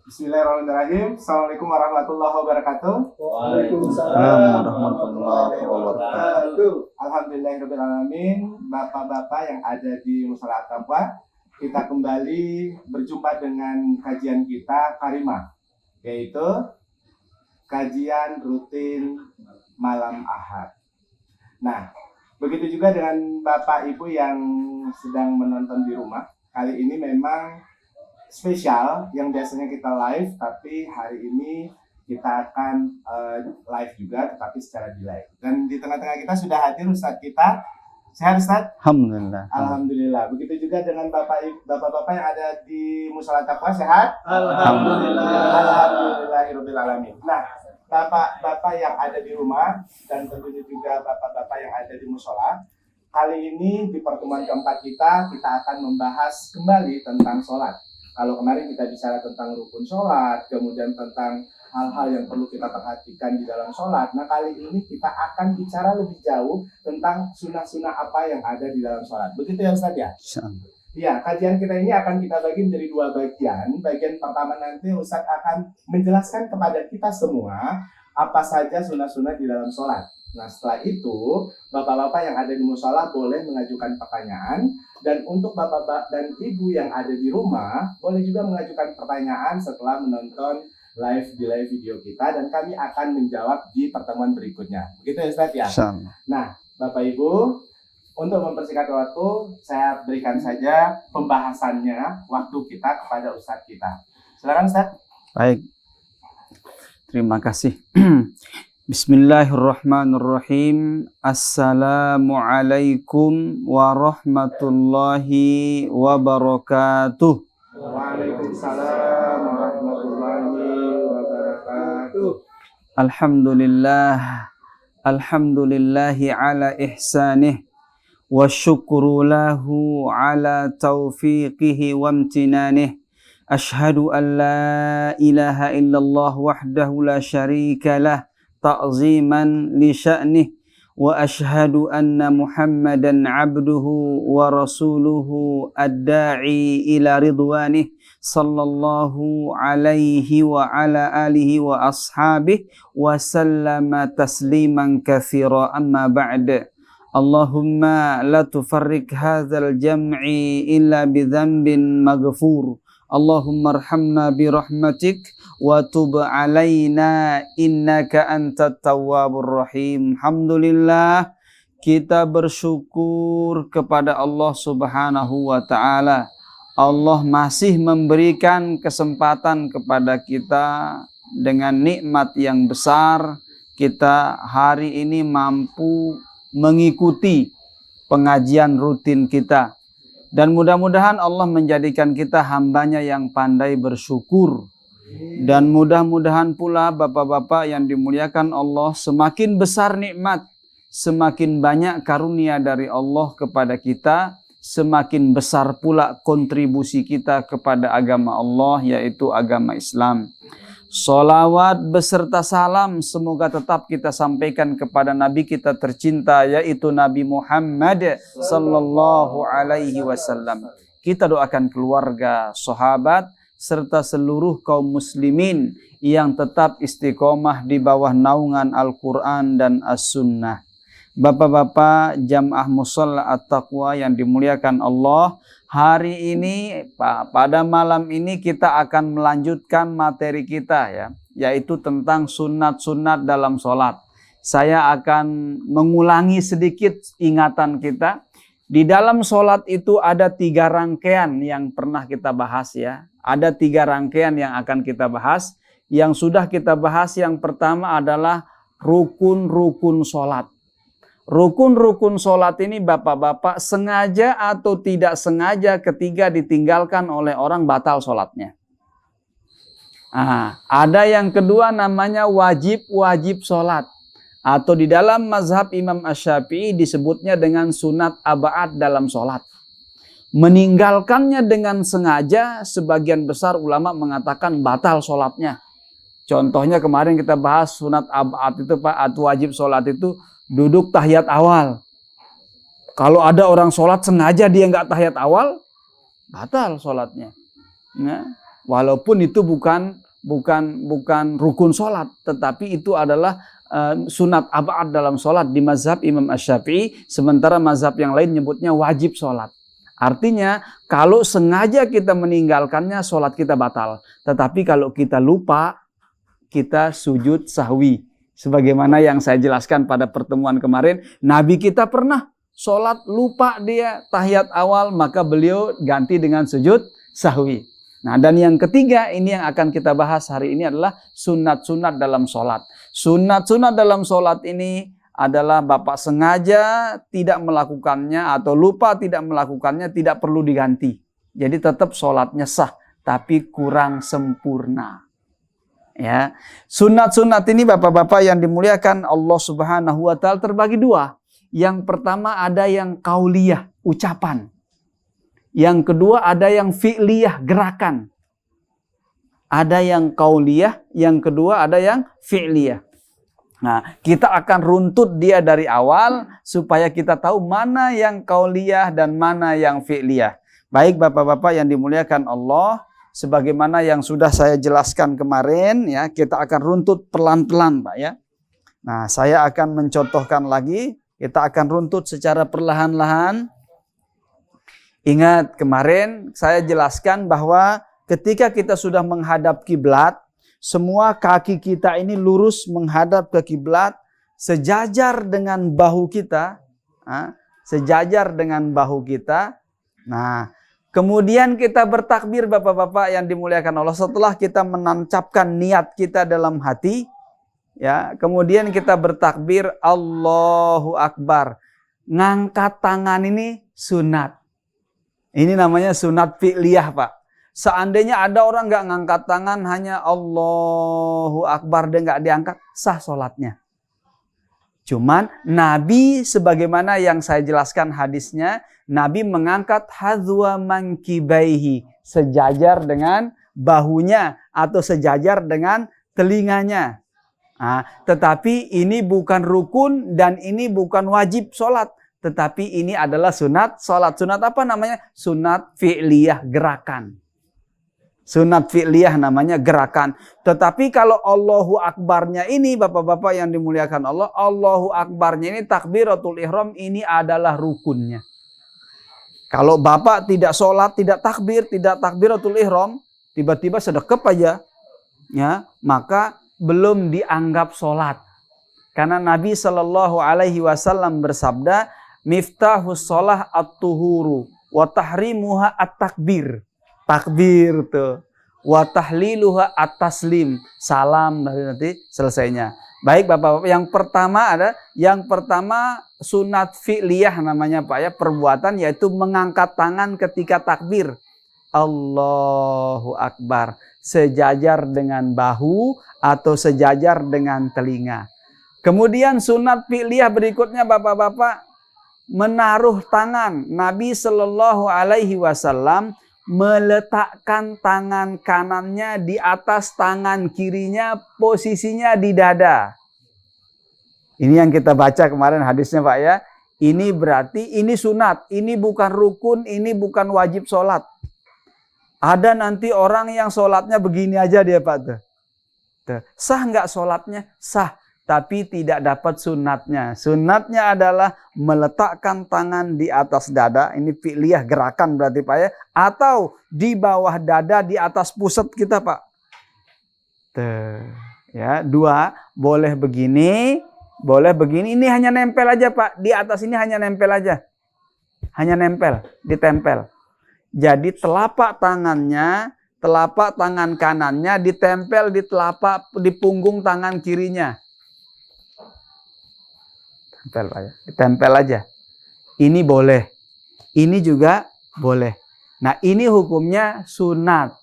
Bismillahirrahmanirrahim. Assalamualaikum warahmatullahi wabarakatuh. Waalaikumsalam warahmatullahi wabarakatuh. Alhamdulillahirrahmanirrahim. Bapak-bapak yang ada di Mushola At-Taqwa, kita kembali berjumpa dengan kajian kita Karimah, yaitu kajian rutin malam Ahad. Nah, begitu juga dengan Bapak Ibu yang sedang menonton di rumah. Kali ini memang spesial, yang biasanya kita live, tapi hari ini kita akan live juga, tetapi secara delay. Dan di tengah-tengah kita sudah hadir Ustadz kita. Sehat Ustadz? Alhamdulillah. Alhamdulillah. Begitu juga dengan bapak-bapak yang ada di Mushola At-Taqwa. Sehat? Alhamdulillah. Alhamdulillahirabbil alamin. Nah, bapak-bapak yang ada di rumah dan tentunya juga bapak-bapak yang ada di mushola, kali ini di pertemuan keempat kita akan membahas kembali tentang sholat. Kalau kemarin kita bicara tentang rukun sholat, kemudian tentang hal-hal yang perlu kita perhatikan di dalam sholat. Nah, kali ini kita akan bicara lebih jauh tentang sunnah-sunnah apa yang ada di dalam sholat. Begitu ya Ustaz ya? Ya, kajian kita ini akan kita bagi menjadi dua bagian. Bagian pertama nanti Ustaz akan menjelaskan kepada kita semua apa saja sunnah-sunnah di dalam sholat. Nah, setelah itu, bapak-bapak yang ada di mushola boleh mengajukan pertanyaan. Dan untuk bapak-bapak dan ibu yang ada di rumah, boleh juga mengajukan pertanyaan setelah menonton live video kita. Dan kami akan menjawab di pertemuan berikutnya. Begitu ya Ustaz ya? Nah, Bapak Ibu, untuk mempersingkat waktu, saya berikan saja pembahasannya waktu kita kepada Ustaz kita. Silakan Ustaz. Baik. Terima kasih. Bismillahirrahmanirrahim. Assalamualaikum warahmatullahi wabarakatuh. Waalaikumsalam warahmatullahi wabarakatuh. Alhamdulillah. Alhamdulillahi ala ihsanih. Wa syukru lahu ala taufiqihi wa amtinanih. Ashhadu an la ilaha illallah wahdahu la syarika lah. ta'ziman li sya'nih wa ashhadu anna Muhammadan 'abduhu wa rasuluhu ad-da'i ila ridwanih sallallahu alaihi wa ala alihi wa ashabihi wa sallama tasliman katsira amma ba'd. Allahumma la tufarrik hadzal jam'i illa bi dzambin maghfur. Allahumma arhamna bi rahmatik wa tub alaina innaka antat tawwabur rahim. Alhamdulillah, kita bersyukur kepada Allah Subhanahu wa taala. Allah masih memberikan kesempatan kepada kita dengan nikmat yang besar. Kita hari ini mampu mengikuti pengajian rutin kita. Dan mudah-mudahan Allah menjadikan kita hambanya yang pandai bersyukur. Dan mudah-mudahan pula bapak-bapak yang dimuliakan Allah, semakin besar nikmat, semakin banyak karunia dari Allah kepada kita, semakin besar pula kontribusi kita kepada agama Allah, yaitu agama Islam. Salawat beserta salam semoga tetap kita sampaikan kepada Nabi kita tercinta, yaitu Nabi Muhammad sallallahu alaihi wasallam. Kita doakan keluarga, sahabat, serta seluruh kaum muslimin yang tetap istiqomah di bawah naungan Al-Quran dan As-Sunnah. Bapak-bapak jamaah Mushola At-Taqwa yang dimuliakan Allah, hari ini pada malam ini kita akan melanjutkan materi kita ya, yaitu tentang sunat-sunat dalam sholat. Saya akan mengulangi sedikit ingatan kita. Di dalam sholat itu ada 3 rangkaian yang pernah kita bahas ya. Ada 3 rangkaian yang akan kita bahas. Yang sudah kita bahas, yang pertama adalah rukun-rukun sholat. Rukun-rukun sholat ini bapak-bapak sengaja atau tidak sengaja ketika ditinggalkan oleh orang batal sholatnya. Ada yang kedua namanya wajib-wajib sholat. Atau di dalam mazhab Imam Asy-Syafi'i disebutnya dengan sunat aba'ad dalam sholat. Meninggalkannya dengan sengaja, sebagian besar ulama mengatakan batal sholatnya. Contohnya kemarin kita bahas sunat aba'ad itu Pak, atau wajib sholat itu duduk tahiyat awal. Kalau ada orang sholat sengaja dia nggak tahiyat awal, batal sholatnya. Nah, Walaupun itu bukan rukun sholat, tetapi itu adalah sunat abad dalam sholat di mazhab Imam Asy-Syafi'i, sementara mazhab yang lain nyebutnya wajib sholat. Artinya kalau sengaja kita meninggalkannya, sholat kita batal. Tetapi kalau kita lupa, kita sujud sahwi. Sebagaimana yang saya jelaskan pada pertemuan kemarin, Nabi kita pernah sholat lupa dia tahiyat awal, maka beliau ganti dengan sujud sahwi. Nah, dan yang ketiga ini yang akan kita bahas hari ini adalah sunat-sunat dalam sholat. Sunat-sunat dalam sholat ini adalah Bapak sengaja tidak melakukannya atau lupa tidak melakukannya, tidak perlu diganti. Jadi tetap sholatnya sah, tapi kurang sempurna. Ya, sunat-sunat ini Bapak-bapak yang dimuliakan Allah Subhanahu wa Ta'ala terbagi dua. Yang pertama ada yang qauliyah, ucapan. Yang kedua ada yang fi'liyah, gerakan. Ada yang qauliyah, yang kedua ada yang fi'liyah. Nah, kita akan runtut dia dari awal supaya kita tahu mana yang qauliyah dan mana yang fi'liyah. Baik Bapak-bapak yang dimuliakan Allah, sebagaimana yang sudah saya jelaskan kemarin ya, kita akan runtut pelan-pelan Pak ya. Nah, saya akan mencontohkan lagi, kita akan runtut secara perlahan-lahan. Ingat kemarin saya jelaskan bahwa ketika kita sudah menghadap kiblat, semua kaki kita ini lurus menghadap ke kiblat, sejajar dengan bahu kita, sejajar dengan bahu kita. Nah, kemudian kita bertakbir Bapak-bapak yang dimuliakan Allah setelah kita menancapkan niat kita dalam hati, ya. Kemudian kita bertakbir Allahu Akbar. Ngangkat tangan ini sunat. Ini namanya sunat fi'liyah Pak. Seandainya ada orang nggak ngangkat tangan, hanya Allahu Akbar dia nggak diangkat, sah sholatnya. Cuman Nabi sebagaimana yang saya jelaskan hadisnya, Nabi mengangkat hadwa mankibaihi, sejajar dengan bahunya atau sejajar dengan telinganya. Nah, tetapi ini bukan rukun dan ini bukan wajib sholat. Tetapi ini adalah sunat sholat. Sunat apa namanya? Sunat fi'liyah, gerakan. Sunat fi'liyah namanya gerakan. Tetapi kalau Allahu Akbarnya ini Bapak-bapak yang dimuliakan Allah, Allahu Akbarnya ini takbiratul ihram ini adalah rukunnya. Kalau Bapak tidak sholat, tidak takbir, tidak takbiratul ihram, tiba-tiba sedekap aja, ya, maka belum dianggap sholat. Karena Nabi Shallallahu Alaihi Wasallam bersabda, miftahus sholah at-tuhuru wa tahrimuha at-takbir. Takbir tuh. Wa tahliluha at-taslim. Salam nanti selesainya. Baik Bapak-bapak, yang pertama sunat fi'liyah namanya Pak ya, perbuatan yaitu mengangkat tangan ketika takbir. Allahu Akbar. Sejajar dengan bahu atau sejajar dengan telinga. Kemudian sunat fi'liyah berikutnya Bapak-bapak, menaruh tangan. Nabi Shallallahu Alaihi Wasallam meletakkan tangan kanannya di atas tangan kirinya, posisinya di dada. Ini yang kita baca kemarin hadisnya Pak ya. Ini berarti ini sunat, ini bukan rukun, ini bukan wajib sholat. Ada nanti orang yang sholatnya begini aja dia Pak tuh. Sah nggak sholatnya? Sah. Tapi tidak dapat sunatnya. Sunatnya adalah meletakkan tangan di atas dada. Ini fi'liyah, gerakan berarti Pak ya. Atau di bawah dada di atas pusat kita Pak. Tuh. Ya, dua. Boleh begini. Boleh begini. Ini hanya nempel aja Pak. Di atas ini hanya nempel aja. Hanya nempel. Ditempel. Jadi telapak tangannya, telapak tangan kanannya ditempel di di punggung tangan kirinya. Tempel aja. Ditempel aja. Ini boleh. Ini juga boleh. Nah ini hukumnya sunat.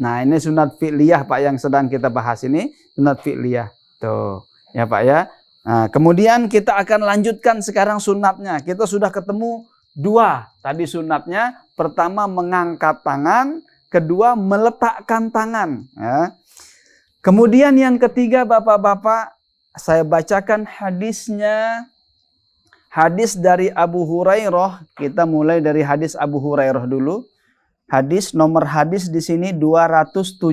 Nah ini sunat fi'liyah Pak yang sedang kita bahas ini. Sunat fi'liyah. Tuh. Ya Pak ya. Nah, kemudian kita akan lanjutkan sekarang sunatnya. Kita sudah ketemu dua. Tadi sunatnya. Pertama mengangkat tangan. Kedua meletakkan tangan. Ya. Kemudian yang ketiga Bapak-bapak. Saya bacakan hadisnya. Hadis dari Abu Hurairah, kita mulai dari hadis Abu Hurairah dulu. Hadis nomor hadis di sini 271.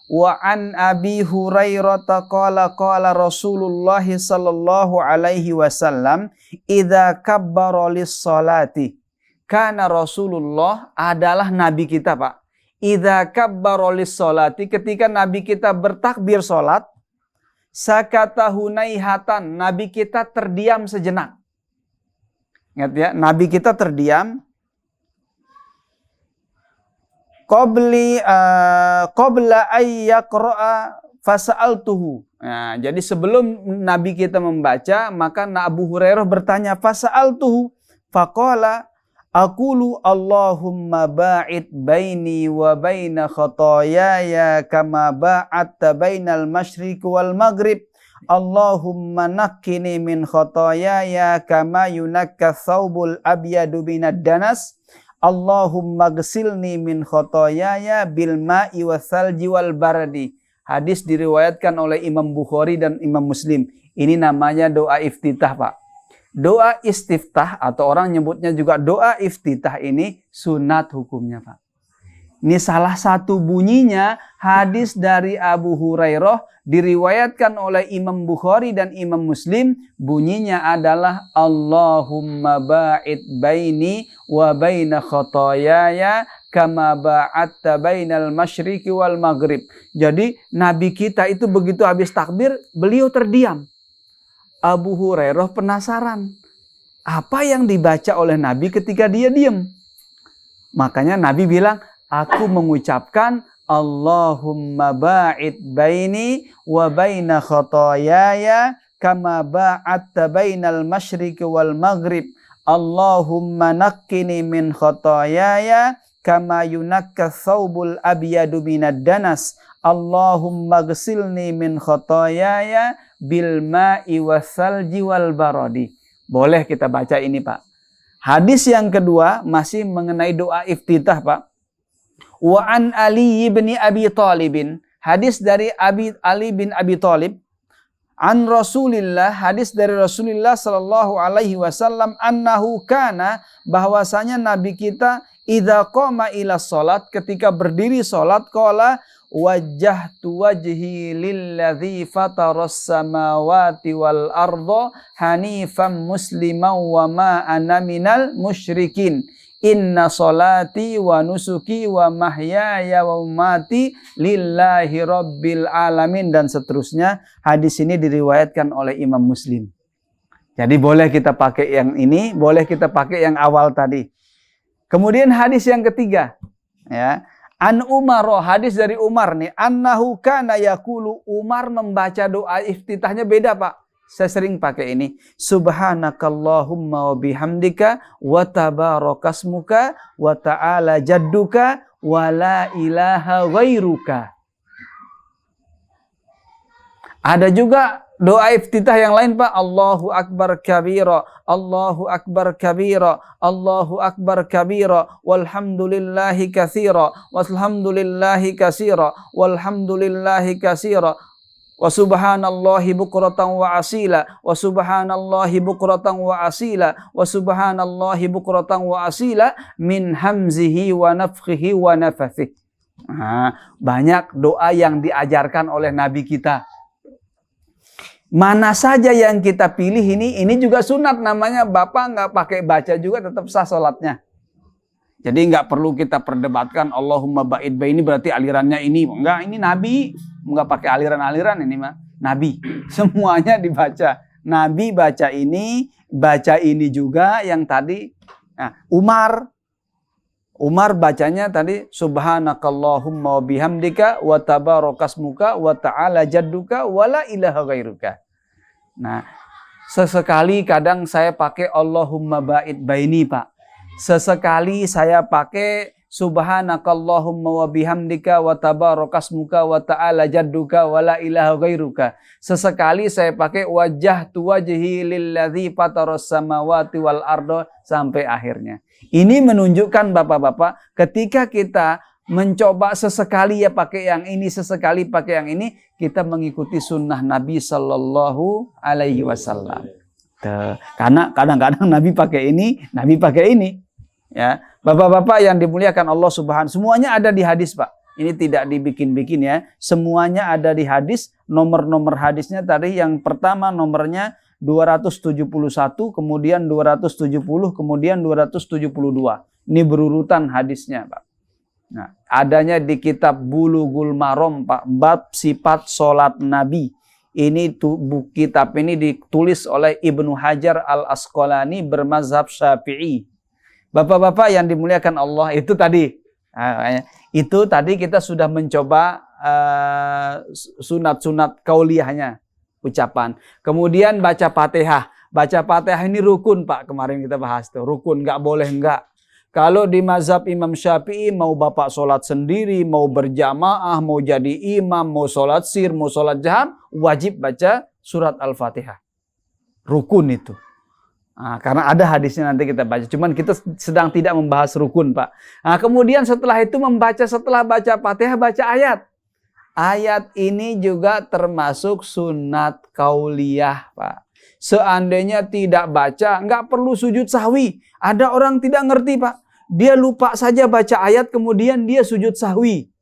Wa an Abi Hurairah qala qala Rasulullah sallallahu alaihi wasallam idza kabbara lis-salati. Karena Rasulullah adalah nabi kita, Pak. Idza kabbara lis-salati, ketika nabi kita bertakbir salat, sakata hunaihatan, nabi kita terdiam sejenak. Ingat ya, nabi kita terdiam. Qabla ayyaqra'a fasa'altuhu. Nah, jadi sebelum nabi kita membaca, maka Abu Hurairah bertanya, fasa'altuhu faqala aqulu Allahumma ba'id baini wa baina khotoyaya kama ba'adta bainal masyriq wal maghrib. Allahumma naqqini min khotoyaya kama yunakka thawbul abyadu minad danas. Allahumma gsilni min khotoyaya bil ma'i wassalji wal bardi. Hadis diriwayatkan oleh Imam Bukhari dan Imam Muslim. Ini namanya doa iftitah, Pak. Doa istiftah atau orang nyebutnya juga doa iftitah ini sunat hukumnya, Pak. Ini salah satu bunyinya hadis dari Abu Hurairah diriwayatkan oleh Imam Bukhari dan Imam Muslim. Bunyinya adalah Allahumma ba'id baini wa baina khotoyaya kama ba'adta bainal masyriqi wal maghrib. Jadi Nabi kita itu begitu habis takbir, beliau terdiam. Abu Hurairah penasaran. Apa yang dibaca oleh Nabi ketika dia diam? Makanya Nabi bilang, aku mengucapkan Allahumma ba'id baini wa baina khotoyaya kama ba'adta bainal masyriqi wal maghrib. Allahumma naqqini min khotoyaya kama yunakka thawbul abyadu minad danas. Allahumma gsilni min khotoyaya bil ma'i wassalji wal baradi. Boleh kita baca ini, Pak. Hadis yang kedua masih mengenai doa iftitah, Pak. Wa an Ali bin Abi Thalib. Hadis dari Ali bin Abi Thalib. An Rasulillah, hadis dari Rasulullah sallallahu alaihi wasallam annahu kana, bahwasanya nabi kita idza qama ila salat, ketika berdiri salat, qala wajjahtu wajhi lilladzi fataras samawati wal arda hanifan musliman wa ma ana minal musyrikin. Inna salati wa nusuki wa mahyaya wa mamati lillahi rabbil alamin, dan seterusnya. Hadis ini diriwayatkan oleh Imam Muslim. Jadi boleh kita pakai yang ini, boleh kita pakai yang awal tadi. Kemudian hadis yang ketiga, ya. An Umar, hadis dari Umar nih, annahu kana yaqulu, Umar membaca doa iftitahnya beda, Pak. Saya sering pakai ini. Subhanakallahumma wa bihamdika wa tabarakasmuka wa ta'ala jadduka wa la ilaha ghairuka. Ada juga doa iftitah yang lain, Pak. Allahu akbar kabira, Allahu akbar kabira, Allahu akbar kabira, walhamdulillahi katsira, walhamdulillahi katsira, walhamdulillahi katsira. Wa subhanallahi bukratan wa asila, wa subhanallahi bukratan wa asila, wa subhanallahi bukratan wa asila min hamzihi wa nafkhihi wa nafathih. Banyak doa yang diajarkan oleh Nabi kita. Mana saja yang kita pilih ini juga sunat namanya. Bapak nggak pakai baca juga tetap sah sholatnya. Jadi nggak perlu kita perdebatkan Allahumma ba'id baini berarti alirannya ini. Enggak, ini Nabi. Nggak pakai aliran-aliran ini mah. Nabi. Semuanya dibaca. Nabi baca ini juga yang tadi. Nah, Umar bacanya tadi subhanakallahumma wa bihamdika wa tabarakasmuka wa ta'ala jadduka wa la ilaha ghairuka. Nah, sesekali kadang saya pakai Allahumma ba'id baini, Pak. Sesekali saya pakai subhanakallahumma wa bihamdika wa tabarakasmuka wa ta'ala jadduka wa la ilaha ghairuka. Sesekali saya pakai wajjahtu wajhi lilladzi fataras samawati wal arda sampai akhirnya. Ini menunjukkan Bapak-bapak, ketika kita mencoba sesekali ya pakai yang ini, sesekali pakai yang ini, kita mengikuti sunnah Nabi Sallallahu Alaihi Wasallam. Karena kadang-kadang Nabi pakai ini, Ya, Bapak-bapak yang dimuliakan Allah Subhanahu, semuanya ada di hadis, Pak. Ini tidak dibikin-bikin ya. Semuanya ada di hadis. Nomor-nomor hadisnya tadi yang pertama nomornya 271, kemudian 270, kemudian 272. Ini berurutan hadisnya, Pak. Nah, adanya di kitab Bulughul Maram, Pak, bab sifat sholat Nabi. Ini kitab ini ditulis oleh Ibnu Hajar Al-Asqalani bermazhab Syafi'i. Bapak-bapak yang dimuliakan Allah, itu tadi kita sudah mencoba sunat-sunat kauliyahnya, ucapan. Kemudian baca Fatihah. Baca Fatihah ini rukun, Pak. Kemarin kita bahas tuh, rukun, nggak boleh enggak. Kalau di mazhab Imam Syafi'i, mau bapak sholat sendiri, mau berjamaah, mau jadi imam, mau sholat sir, mau sholat jahar, wajib baca surat Al-Fatihah. Rukun itu. Nah, karena ada hadisnya nanti kita baca. Cuman kita sedang tidak membahas rukun, Pak. Nah, kemudian setelah itu setelah baca Fatihah, baca ayat. Ayat ini juga termasuk sunat kauliyah, Pak. Seandainya tidak baca, nggak perlu sujud sahwi. Ada orang tidak ngerti, Pak. Dia lupa saja baca ayat, kemudian dia sujud sahwi.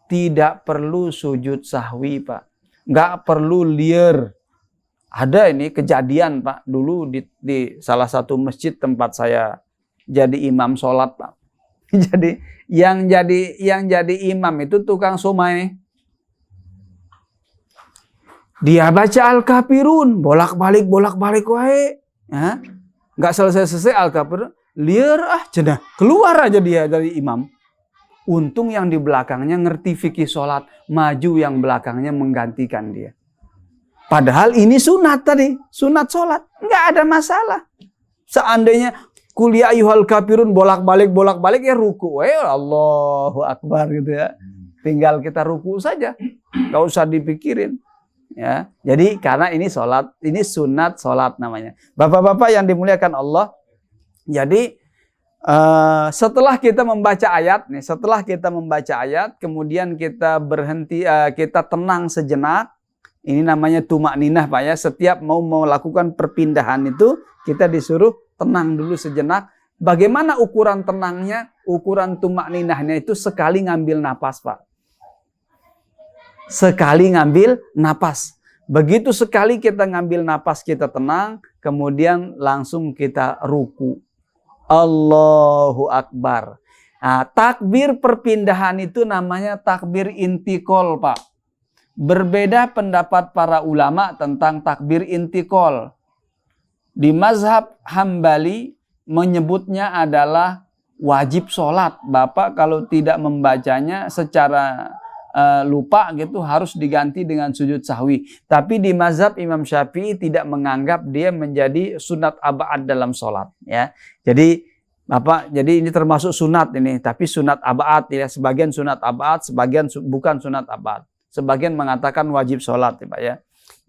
Tidak perlu sujud sahwi, Pak. Nggak perlu liar. Ada ini kejadian, Pak, dulu di salah satu masjid tempat saya jadi imam sholat, Pak. Jadi yang jadi imam itu tukang somai. Dia baca Al-Kafirun, bolak-balik wae. Ya. Nggak selesai Al-Kafirun, liar cenah. Keluar aja dia dari imam. Untung yang di belakangnya ngerti fikih sholat, maju yang belakangnya menggantikan dia. Padahal ini sunat tadi, sunat sholat, nggak ada masalah. Seandainya kuliah ayyuhal kafirun bolak-balik ya ruku, Allahu Akbar gitu ya. Tinggal kita ruku saja, nggak usah dipikirin. Ya, jadi karena ini sholat, ini sunat sholat namanya. Bapak-bapak yang dimuliakan Allah, jadi setelah kita membaca ayat, kemudian kita berhenti, kita tenang sejenak. Ini namanya tumak ninah, Pak ya. Setiap mau melakukan perpindahan itu kita disuruh tenang dulu sejenak. Bagaimana ukuran tenangnya? Ukuran tumak ninahnya itu sekali ngambil napas, Pak. Sekali ngambil napas. Begitu sekali kita ngambil napas, kita tenang, kemudian langsung kita ruku. Allahu Akbar. Nah, takbir perpindahan itu namanya takbir intikol, Pak. Berbeda pendapat para ulama tentang takbir intikol. Di mazhab Hambali menyebutnya adalah wajib sholat. Bapak kalau tidak membacanya secara lupa gitu harus diganti dengan sujud sahwi. Tapi di mazhab Imam Syafi'i tidak menganggap dia menjadi sunat abad dalam sholat. Ya, jadi Bapak, jadi ini termasuk sunat ini, tapi sunat abad ya. Sebagian sunat abad, sebagian bukan sunat abad. Sebagian mengatakan wajib sholat, Pak ya.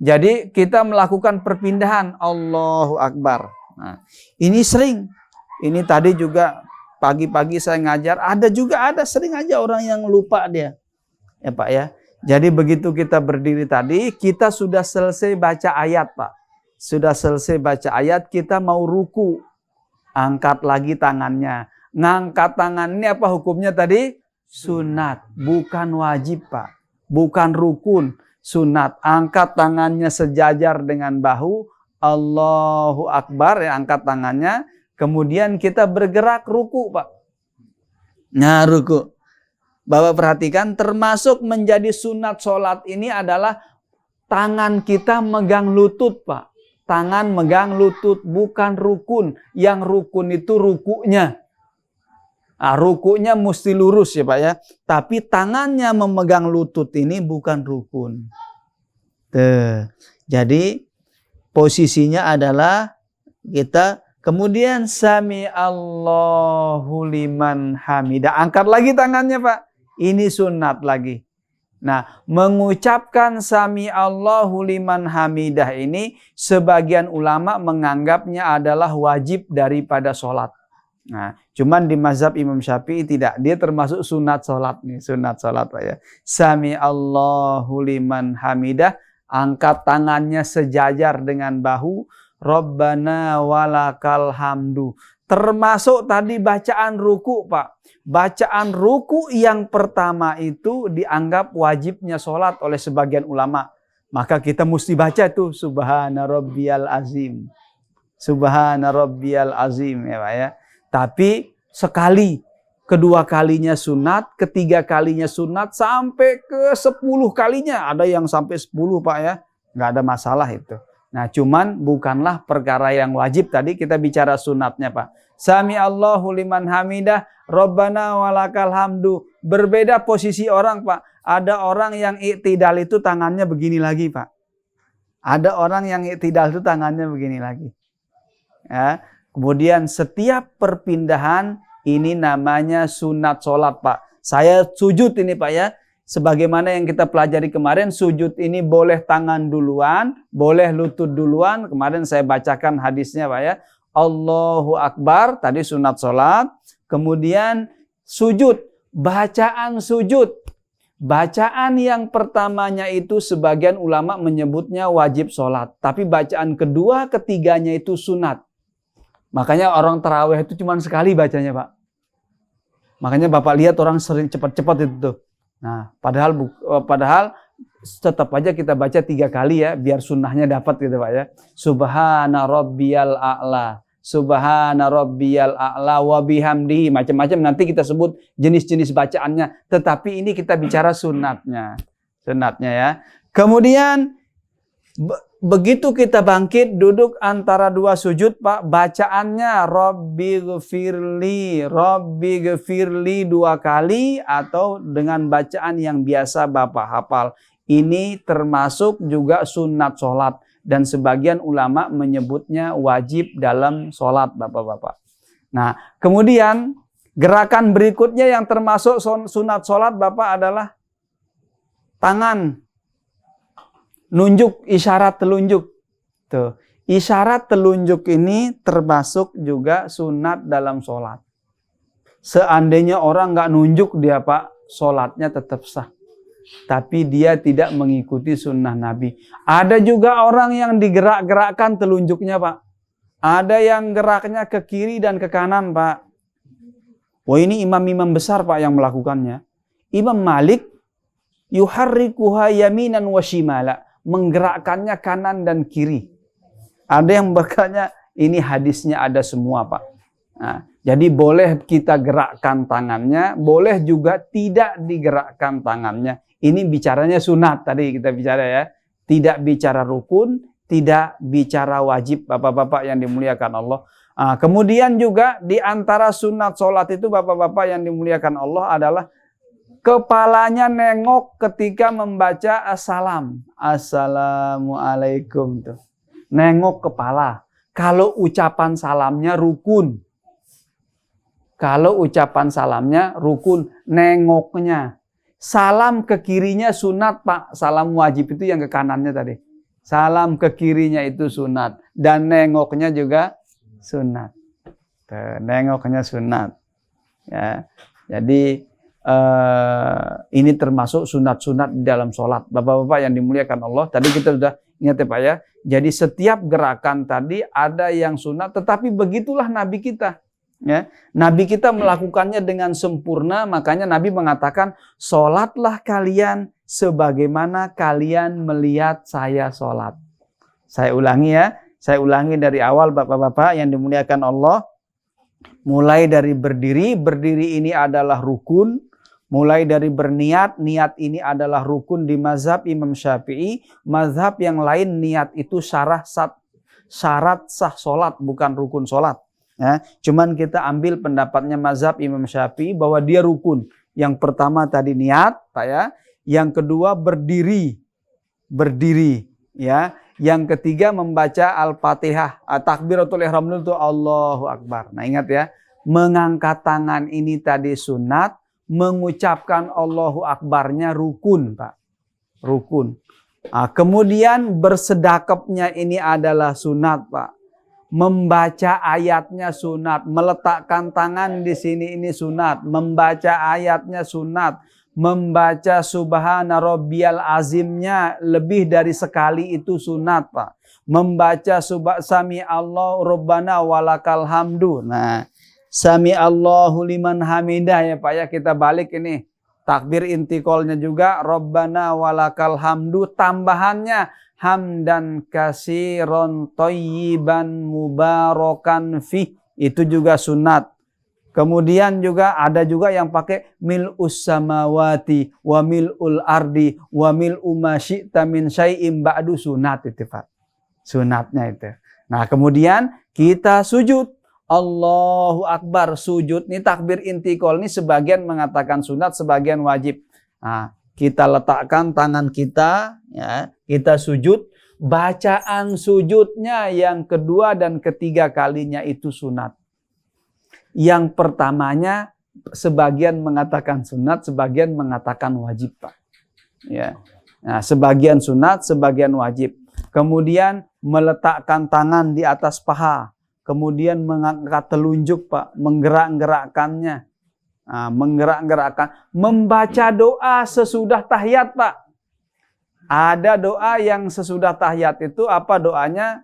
Jadi kita melakukan perpindahan Allahu Akbar. Nah, ini sering. Ini tadi juga pagi-pagi saya ngajar. Ada sering aja orang yang lupa dia. Ya Pak ya. Jadi begitu kita berdiri tadi, kita sudah selesai baca ayat, Pak. Sudah selesai baca ayat, kita mau ruku. Angkat lagi tangannya. Ngangkat tangan ini apa hukumnya tadi? Sunat, bukan wajib, Pak. Bukan rukun, sunat. Angkat tangannya sejajar dengan bahu. Allahu Akbar, ya, angkat tangannya. Kemudian kita bergerak ruku, Pak. Nah, ruku. Bapak perhatikan, termasuk menjadi sunat sholat ini adalah tangan kita megang lutut, Pak. Tangan megang lutut, bukan rukun. Yang rukun itu rukunya. Nah, rukunya mesti lurus ya Pak ya. Tapi tangannya memegang lutut ini bukan rukun. Tuh. Jadi posisinya adalah kita kemudian sami Allahu liman hamidah. Angkat lagi tangannya Pak. Ini sunat lagi. Nah, mengucapkan sami Allahu liman hamidah ini sebagian ulama menganggapnya adalah wajib daripada sholat. Nah, cuman di mazhab Imam Syafi'i tidak. Dia termasuk sunat sholat nih, sunat sholat Pak ya. Sami Allahu liman hamidah, angkat tangannya sejajar dengan bahu. Rabbana walakal hamdu. Termasuk tadi bacaan ruku, Pak. Bacaan ruku yang pertama itu dianggap wajibnya sholat oleh sebagian ulama. Maka kita mesti baca tuh Subhana Rabbiyal Azim. Subhana Rabbiyal Azim ya Pak ya. Tapi sekali, kedua kalinya sunat, ketiga kalinya sunat, sampai ke 10 kalinya. Ada yang sampai 10 Pak ya. Nggak ada masalah itu. Nah cuman bukanlah perkara yang wajib. Tadi kita bicara sunatnya Pak. Sami Allahu liman hamidah, Rabbana walakal hamdu. Berbeda posisi orang Pak. Ada orang yang iktidal itu tangannya begini lagi Pak. Ada orang yang iktidal itu tangannya begini lagi. Ya. Kemudian setiap perpindahan ini namanya sunat sholat Pak. Saya sujud ini Pak ya. Sebagaimana yang kita pelajari kemarin, sujud ini boleh tangan duluan, boleh lutut duluan. Kemarin saya bacakan hadisnya Pak ya. Allahu Akbar, tadi sunat sholat. Kemudian sujud, bacaan sujud. Bacaan yang pertamanya itu sebagian ulama menyebutnya wajib sholat. Tapi bacaan kedua, ketiganya itu sunat. Makanya orang tarawih itu cuma sekali bacanya Pak. Makanya Bapak lihat orang sering cepat-cepat itu tuh. Nah, padahal tetap aja kita baca 3 kali ya, biar sunnahnya dapat gitu Pak ya. Subhana Rabbiyal A'la. Subhana Rabbiyal A'la wa bihamdihi. Macam-macam nanti kita sebut jenis-jenis bacaannya. Tetapi ini kita bicara sunatnya. Sunatnya ya. Kemudian begitu kita bangkit duduk antara 2 sujud Pak, bacaannya Rabbighfirli 2 kali atau dengan bacaan yang biasa Bapak hafal. Ini termasuk juga sunat sholat dan sebagian ulama menyebutnya wajib dalam sholat Bapak-bapak. Nah kemudian gerakan berikutnya yang termasuk sunat sholat Bapak adalah tangan. Nunjuk, isyarat telunjuk. Tuh. Isyarat telunjuk ini termasuk juga sunat dalam sholat. Seandainya orang nggak nunjuk dia Pak, sholatnya tetap sah. Tapi dia tidak mengikuti sunnah Nabi. Ada juga orang yang digerak-gerakkan telunjuknya Pak. Ada yang geraknya ke kiri dan ke kanan Pak. Wah ini imam-imam besar Pak yang melakukannya. Imam Malik yuharrikuha yaminan wa shimala. Menggerakkannya kanan dan kiri. Ada yang berkata ini hadisnya ada semua Pak. Nah, jadi boleh kita gerakkan tangannya, boleh juga tidak digerakkan tangannya. Ini bicaranya sunat tadi kita bicara ya. Tidak bicara rukun, tidak bicara wajib Bapak-bapak yang dimuliakan Allah. Nah, kemudian juga di antara sunat sholat itu Bapak-bapak yang dimuliakan Allah adalah kepalanya nengok ketika membaca assalam. Assalamualaikum tuh. Nengok kepala. Kalau ucapan salamnya rukun. Kalau ucapan salamnya rukun, nengoknya. Salam ke kirinya sunat Pak. Salam wajib itu yang ke kanannya tadi. Salam ke kirinya itu sunat. Dan nengoknya juga sunat. Tuh, nengoknya sunat. Ya. Jadi ini termasuk sunat-sunat di dalam sholat. Bapak-bapak yang dimuliakan Allah. Tadi kita sudah ingat ya Pak ya. Jadi setiap gerakan tadi ada yang sunat. Tetapi begitulah Nabi kita. Ya. Nabi kita melakukannya dengan sempurna. Makanya Nabi mengatakan, sholatlah kalian sebagaimana kalian melihat saya sholat. Saya ulangi ya. Saya ulangi dari awal Bapak-bapak yang dimuliakan Allah. Mulai dari berdiri. Berdiri ini adalah rukun. Mulai dari berniat, niat ini adalah rukun di mazhab Imam Syafi'i. Mazhab yang lain niat itu syarat sah sholat, bukan rukun sholat. Ya, cuman kita ambil pendapatnya mazhab Imam Syafi'i bahwa dia rukun. Yang pertama tadi niat, Pak ya. Yang kedua berdiri. Ya. Yang ketiga membaca Al-Fatihah. Takbiratul ihram itu Allahu Akbar. Nah ingat ya, mengangkat tangan ini tadi sunat. Mengucapkan Allahu Akbarnya rukun Pak. Rukun. Nah, kemudian bersedekapnya ini adalah sunat Pak. Membaca ayatnya sunat. Meletakkan tangan di sini ini sunat. Membaca ayatnya sunat. Membaca subhana rabbiyal azimnya lebih dari sekali itu sunat, Pak. Membaca sami Allah rabbana walakal hamdu. Nah, sami Allahu liman hamidah ya Pak ya, kita balik ini. Takbir intiqalnya juga rabbana walakal hamdu, tambahannya hamdan kasiron thayyiban mubarakan fi. Itu juga sunat. Kemudian juga ada juga yang pakai mil'us samawati wa mil'ul ardi wa mil'u ma syi'ta min syai'im ba'du, sunat itu Pak. Sunatnya itu. Nah, kemudian kita sujud. Allahu Akbar, sujud. Ini takbir intiqal ini sebagian mengatakan sunat, sebagian wajib. Nah, kita letakkan tangan kita, ya, kita sujud. Bacaan sujudnya yang kedua dan ketiga kalinya itu sunat. Yang pertamanya sebagian mengatakan sunat, sebagian mengatakan wajib, Pak. Ya. Nah, sebagian sunat, sebagian wajib. Kemudian meletakkan tangan di atas paha, kemudian mengangkat telunjuk, Pak, menggerak-gerakkannya. Nah, menggerak-gerakkan, membaca doa sesudah tahiyat, Pak. Ada doa yang sesudah tahiyat itu apa doanya?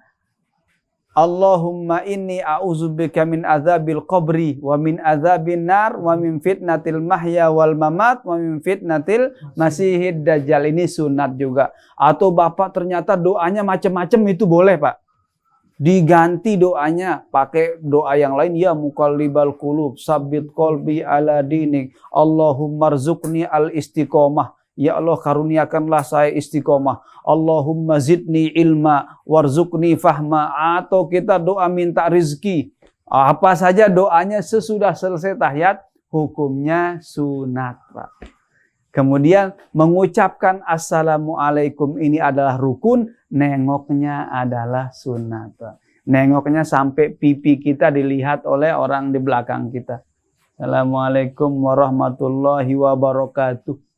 Allahumma inni a'udzubika min azabil qabri wa min azabin nar wa min fitnatil mahya wal mamat wa min fitnatil masihid dajjal. Ini sunat juga. Atau Bapak ternyata doanya macam-macam, itu boleh, Pak. Diganti doanya pakai doa yang lain, ya muqallibal qulub sabbit qalbi ala dinik Allahumma rzuqni al istiqomah. Ya Allah, karuniakanlah saya istiqomah. Allahumma zidni ilma warzuqni fahma. Atau kita doa minta rizki. Apa saja doanya sesudah selesai tahiyat, hukumnya sunat, Pak. Kemudian mengucapkan assalamualaikum ini adalah rukun, nengoknya adalah sunat, Pak. Nengoknya sampai pipi kita dilihat oleh orang di belakang kita. Assalamualaikum warahmatullahi wabarakatuh.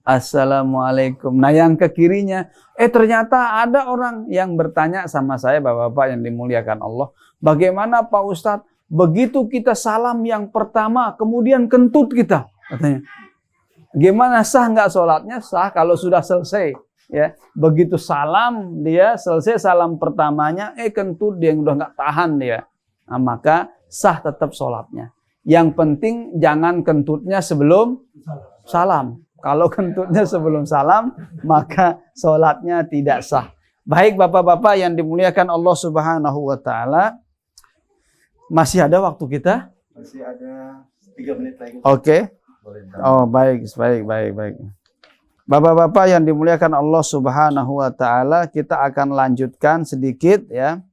Assalamualaikum. Nah, yang ke kirinya, ternyata ada orang yang bertanya sama saya, Bapak-bapak yang dimuliakan Allah, bagaimana Pak Ustadz, begitu kita salam yang pertama, kemudian kentut kita, katanya. Gimana, sah nggak sholatnya? Sah kalau sudah selesai. Ya, begitu salam dia selesai salam pertamanya, kentut dia udah nggak tahan dia. Nah, maka sah tetap sholatnya. Yang penting jangan kentutnya sebelum salam. Kalau kentutnya sebelum salam, maka sholatnya tidak sah. Baik Bapak-bapak yang dimuliakan Allah Subhanahu wa Ta'ala. Masih ada waktu kita? Masih ada 3 menit lagi. Oke. Oh, baik. Bapak-bapak yang dimuliakan Allah Subhanahu wa Ta'ala, kita akan lanjutkan sedikit ya.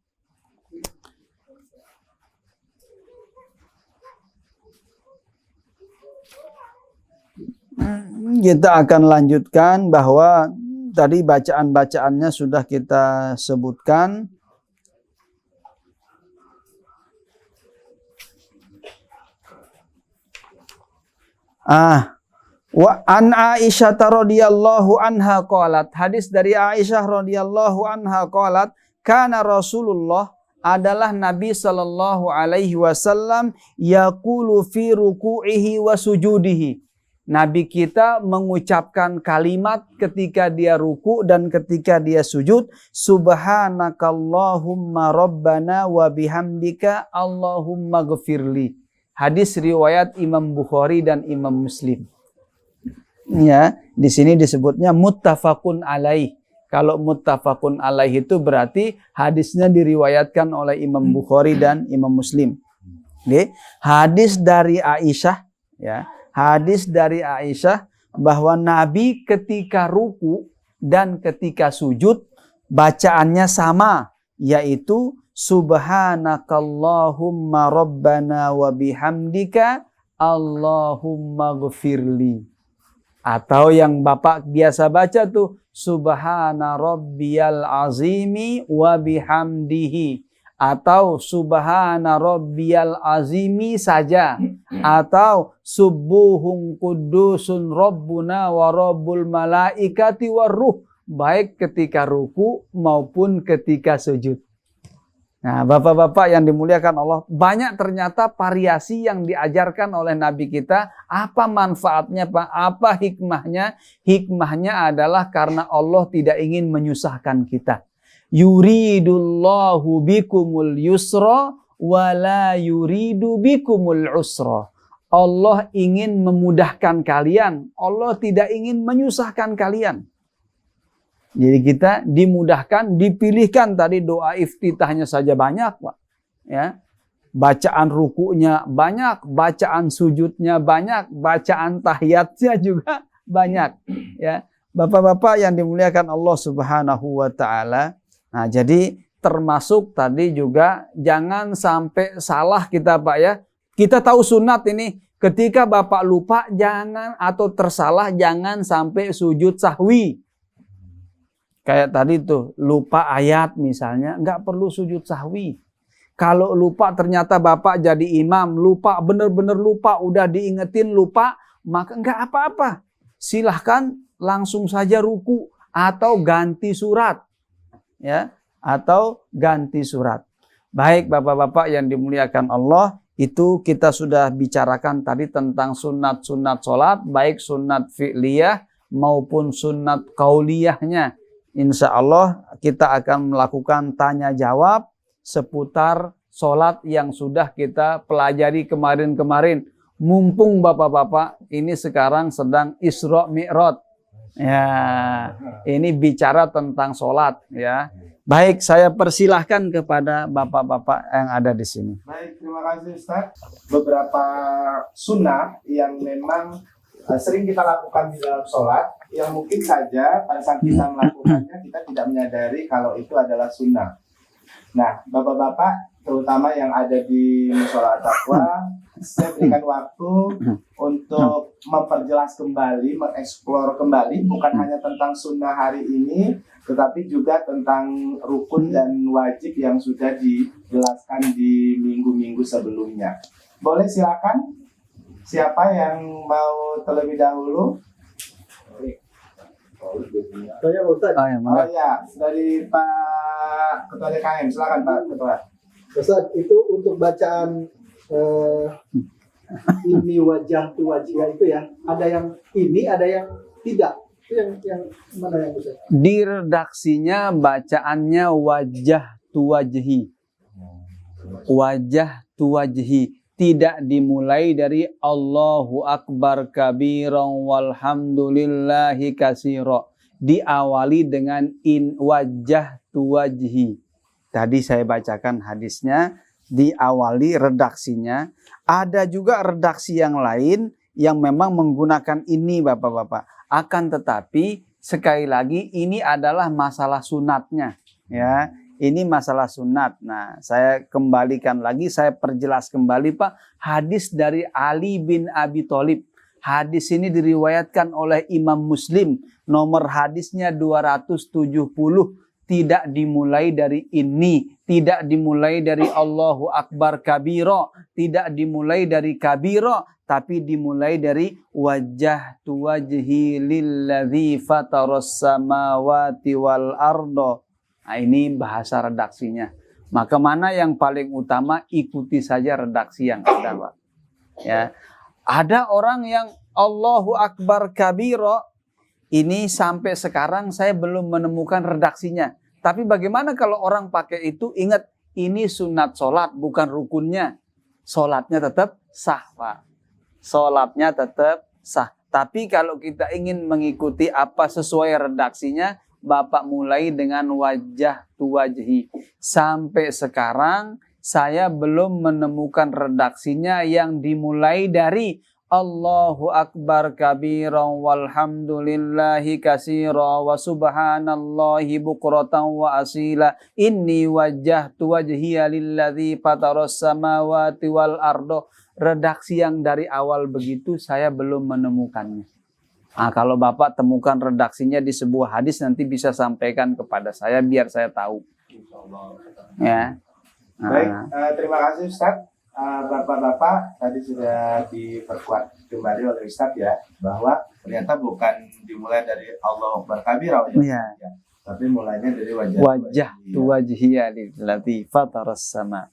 Kita akan lanjutkan bahwa tadi bacaan-bacaannya sudah kita sebutkan. Wa an Aisyah radhiyallahu anha qalat, hadis dari Aisyah radhiyallahu anha qalat, kana Rasulullah, adalah Nabi sallallahu alaihi wasallam, yaqulu fi ruku'ihi wa sujudihi. Nabi kita mengucapkan kalimat ketika dia ruku dan ketika dia sujud, subhanakallahumma rabbana wa bihamdika Allahumma ghfirli. Hadis riwayat Imam Bukhari dan Imam Muslim. Ya, di sini disebutnya muttafaqun alaih. Kalau muttafaqun alaih itu berarti hadisnya diriwayatkan oleh Imam Bukhari dan Imam Muslim. Oke. Hadis dari Aisyah, ya. Hadis dari Aisyah bahwa Nabi ketika ruku dan ketika sujud bacaannya sama, yaitu subhanakallahumma rabbana wa bihamdika Allahumma ghfirli. Atau yang Bapak biasa baca tuh subhana rabbiyal azimi wa bihamdihi. Atau subhana rabbiyal azimi saja, atau subuhun kudusun rabbuna wa rabbul malaikati waruh, baik ketika ruku maupun ketika sujud. Nah, bapak-bapak yang dimuliakan Allah, banyak ternyata variasi yang diajarkan oleh Nabi kita. Apa manfaatnya, Pak? Apa hikmahnya? Hikmahnya adalah karena Allah tidak ingin menyusahkan kita. Yuridullahu bikumul yusra wa la yuridu bikumul usra. Allah ingin memudahkan kalian. Allah tidak ingin menyusahkan kalian. Jadi kita dimudahkan, dipilihkan tadi doa iftitahnya saja banyak, Pak. Ya. Bacaan rukunya banyak, bacaan sujudnya banyak, bacaan tahiyatnya juga banyak, ya. Bapak-bapak yang dimuliakan Allah Subhanahu wa taala. Nah, jadi termasuk tadi juga jangan sampai salah kita, Pak, ya. Kita tahu sunat ini, ketika Bapak lupa jangan atau tersalah jangan sampai sujud sahwi. Kayak tadi tuh, lupa ayat misalnya, nggak perlu sujud sahwi. Kalau lupa ternyata Bapak jadi imam, lupa, bener-bener lupa, udah diingetin lupa, maka nggak apa-apa. Silahkan langsung saja ruku atau ganti surat. Ya, atau ganti surat. Baik Bapak-bapak yang dimuliakan Allah, itu kita sudah bicarakan tadi tentang sunat-sunat sholat, baik sunat fi'liyah maupun sunat qauliyahnya. Insya Allah kita akan melakukan tanya jawab seputar sholat yang sudah kita pelajari kemarin-kemarin. Mumpung bapak-bapak ini sekarang sedang Isra Mi'raj. Ya, ini bicara tentang sholat ya. Baik, saya persilahkan kepada bapak-bapak yang ada di sini. Baik, terima kasih Ustaz. Beberapa sunnah yang memang sering kita lakukan di dalam sholat, yang mungkin saja pada saat kita melakukannya kita tidak menyadari kalau itu adalah sunnah. Nah, bapak-bapak terutama yang ada di Mushola Taqwa, saya berikan waktu untuk memperjelas kembali, mengeksplor kembali, bukan hanya tentang sunnah hari ini, tetapi juga tentang rukun dan wajib yang sudah dijelaskan di minggu-minggu sebelumnya. Boleh silakan. Siapa yang mau terlebih dahulu? Saya Ustaz. Oh ya, dari Pak Ketua DKM, silakan Pak Ketua. Ustaz, itu untuk bacaan ini wajah tu wajah itu ya, ada yang ini, ada yang tidak. Itu yang mana yang Ustaz? Di redaksinya bacaannya wajah tu wajhi. Wajah tu wajhi. Tidak dimulai dari Allahu Akbar kabiran walhamdulillahi katsira. Diawali dengan in wajah tu wajhi. Tadi saya bacakan hadisnya, diawali redaksinya. Ada juga redaksi yang lain yang memang menggunakan ini Bapak-bapak. Akan tetapi sekali lagi ini adalah masalah sunatnya, ya. Ini masalah sunat. Nah, saya kembalikan lagi, saya perjelas kembali Pak. Hadis dari Ali bin Abi Thalib. Hadis ini diriwayatkan oleh Imam Muslim. Nomor hadisnya 270. Tidak dimulai dari ini. Tidak dimulai dari Allahu Akbar kabiro. Tidak dimulai dari kabiro. Tapi dimulai dari wajah tu wajhi lilladzi fataras samawati wal ardo. Nah, ini bahasa redaksinya. Maka mana yang paling utama, ikuti saja redaksi yang ada, Pak. Ya. Ada orang yang Allahu Akbar kabiro, ini sampai sekarang saya belum menemukan redaksinya. Tapi bagaimana kalau orang pakai itu, ingat ini sunat sholat, bukan rukunnya. Sholatnya tetap sah, Pak. Sholatnya tetap sah. Tapi kalau kita ingin mengikuti apa sesuai redaksinya, Bapak mulai dengan wajah tu wajhi. Sampai sekarang saya belum menemukan redaksinya yang dimulai dari Allahu Akbar kabiran walhamdulillahi katsira wa subhanallahi bukratan wa asila. Inni wajjahtu wajhiya lilladzi fataras samawati wal ardo. Redaksi yang dari awal begitu saya belum menemukannya. Nah, kalau Bapak temukan redaksinya di sebuah hadis nanti bisa sampaikan kepada saya biar saya tahu. Ya. Baik, terima kasih Ustaz. Bapak-bapak tadi sudah diperkuat kembali oleh Ustaz ya, bahwa ternyata bukan dimulai dari Allahu Akbar kabira, ya. Tapi mulainya dari Wajah tu wajhiya lillati fataras sama.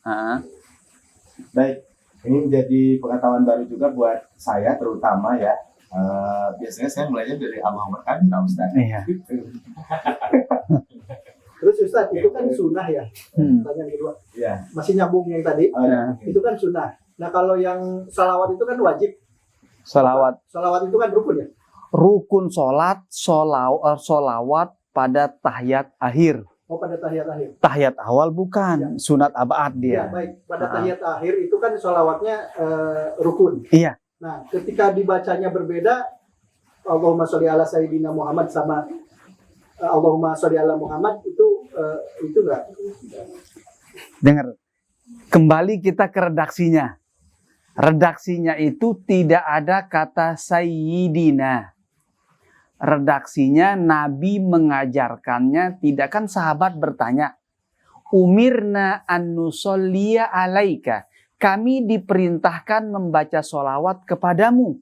Baik, ini menjadi pengetahuan baru juga buat saya terutama ya. Biasanya saya mulainya dari Allah berkati, Pak Ustaz. Iya. Terus Ustaz, itu kan sunnah ya. Pertanyaan kedua. Iya. Masih nyambung yang tadi. Ya. Itu kan sunnah. Nah kalau yang salawat itu kan wajib. Salawat. Salawat itu kan rukun ya. Rukun sholat, solawat pada tahiyat akhir. Oh pada tahiyat akhir. Tahiyat awal bukan, sunat abad Ya dia. baik. Pada tahiyat akhir itu kan salawatnya rukun. Iya. Nah ketika dibacanya berbeda, Allahumma sholli ala sayyidina Muhammad sama Allahumma sholli ala Muhammad itu enggak. Dengar. Kembali kita ke redaksinya. Redaksinya itu tidak ada kata sayyidina. Redaksinya Nabi mengajarkannya, tidak kan sahabat bertanya, umirna an nusolliya alaika. Kami diperintahkan membaca sholawat kepadamu.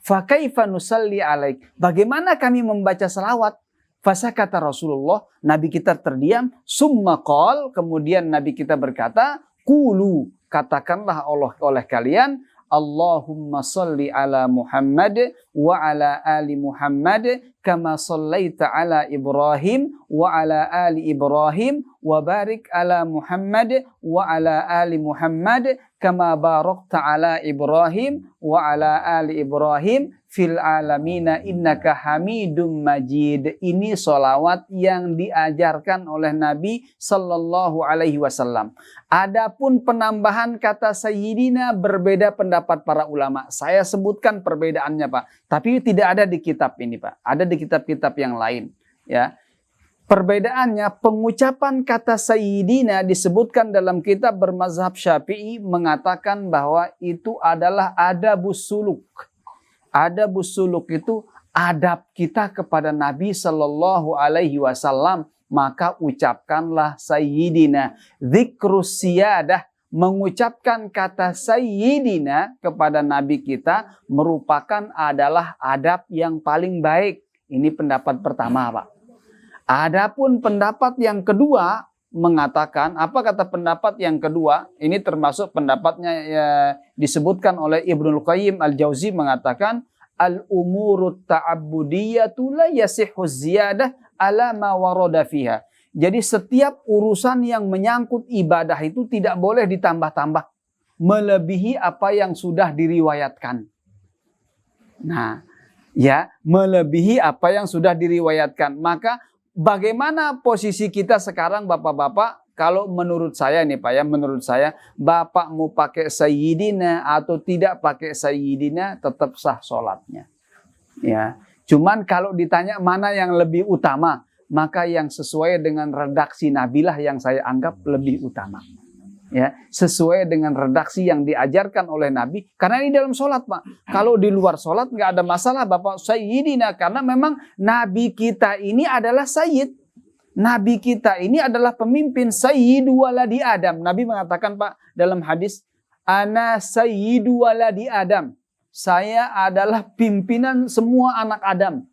Fakaifa nusalli alaik. Bagaimana kami membaca sholawat? Fasa kata Rasulullah, Nabi kita terdiam, summa qol, kemudian Nabi kita berkata, Kulu, katakanlah oleh kalian, Allahumma salli ala Muhammad wa ala ali Muhammad kama sallaita ala Ibrahim wa ala ali Ibrahim wa barik ala Muhammad wa ala ali Muhammad kama barakta ala Ibrahim wa ala ali Ibrahim fil alamina innaka hamidum majid. Ini solawat yang diajarkan oleh Nabi Sallallahu Alaihi Wasallam. Adapun penambahan kata sayyidina berbeda pendapat para ulama. Saya sebutkan perbedaannya Pak. Tapi tidak ada di kitab ini Pak. Ada di kitab-kitab yang lain. Ya. Perbedaannya pengucapan kata sayyidina disebutkan dalam kitab bermazhab Syafi'i mengatakan bahwa itu adalah adabus suluk. Adabus suluk itu adab kita kepada Nabi Sallallahu Alaihi Wasallam. Maka ucapkanlah sayyidina. Dzikrus siyadah, mengucapkan kata sayyidina kepada Nabi kita merupakan adalah adab yang paling baik. Ini pendapat pertama Pak. Adapun pendapat yang kedua mengatakan, apa kata pendapat yang kedua? Ini termasuk pendapatnya ya, disebutkan oleh Ibnul Qayyim Al-Jauzi mengatakan al-umurut ta'abbudiyatu la yasihhu ziyadah ala ma warada fiha. Jadi setiap urusan yang menyangkut ibadah itu tidak boleh ditambah-tambah melebihi apa yang sudah diriwayatkan. Nah, ya, melebihi apa yang sudah diriwayatkan. Maka bagaimana posisi kita sekarang Bapak-bapak? Kalau menurut saya nih Pak ya, menurut saya Bapak mau pakai sayyidina atau tidak pakai sayyidina tetap sah sholatnya. Ya, cuman kalau ditanya mana yang lebih utama, maka yang sesuai dengan redaksi Nabi lah yang saya anggap lebih utama. Ya, sesuai dengan redaksi yang diajarkan oleh Nabi. Karena ini dalam sholat Pak. Kalau di luar sholat nggak ada masalah Bapak sayyidina, karena memang Nabi kita ini adalah sayyid. Nabi kita ini adalah pemimpin sayyidu waladi Adam. Nabi mengatakan Pak dalam hadis, ana sayyidu waladi Adam. Saya adalah pimpinan semua anak Adam.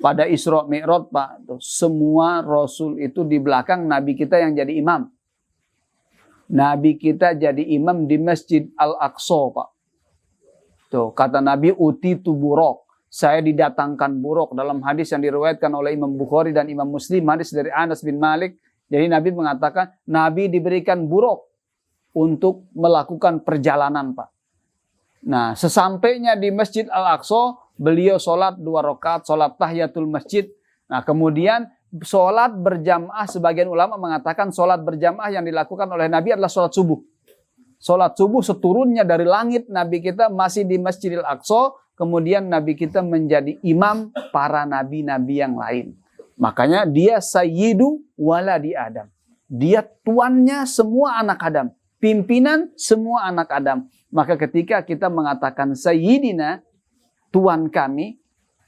Pada Isra Mi'raj Pak, semua Rasul itu di belakang Nabi kita yang jadi imam. Nabi kita jadi imam di Masjid Al-Aqsa Pak. Tuh, kata Nabi utitu buraq. Saya didatangkan buruk dalam hadis yang diriwayatkan oleh Imam Bukhari dan Imam Muslim, hadis dari Anas bin Malik. Jadi Nabi mengatakan Nabi diberikan buruk untuk melakukan perjalanan Pak. Nah sesampainya di Masjid Al-Aqsa beliau sholat 2 rakaat, sholat tahiyatul masjid. Nah kemudian sholat berjamaah, sebagian ulama mengatakan sholat berjamaah yang dilakukan oleh Nabi adalah sholat subuh. Sholat subuh seturunnya dari langit Nabi kita masih di Masjidil Aqsa. Kemudian Nabi kita menjadi imam para nabi-nabi yang lain. Makanya dia sayyidu waladi Adam. Dia tuannya semua anak Adam. Pimpinan semua anak Adam. Maka ketika kita mengatakan sayyidina, tuan kami,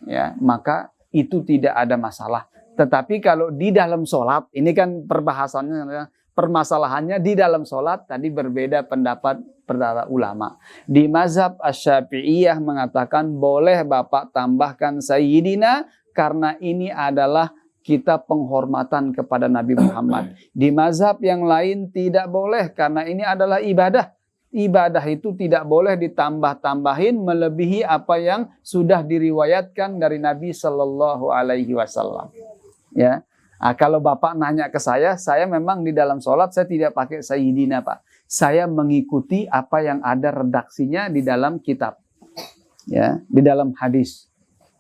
ya, maka itu tidak ada masalah. Tetapi kalau di dalam sholat, ini kan permasalahannya di dalam sholat, tadi berbeda pendapat para ulama. Di mazhab Asy-Syafi'iyah mengatakan boleh Bapak tambahkan sayyidina karena ini adalah kita penghormatan kepada Nabi Muhammad. Di mazhab yang lain tidak boleh karena ini adalah ibadah. Ibadah itu tidak boleh ditambah-tambahin melebihi apa yang sudah diriwayatkan dari Nabi Sallallahu Alaihi Wasallam. Ya, kalau Bapak nanya ke saya memang di dalam sholat saya tidak pakai Sayyidina Pak. Saya mengikuti apa yang ada redaksinya di dalam kitab, ya, di dalam hadis.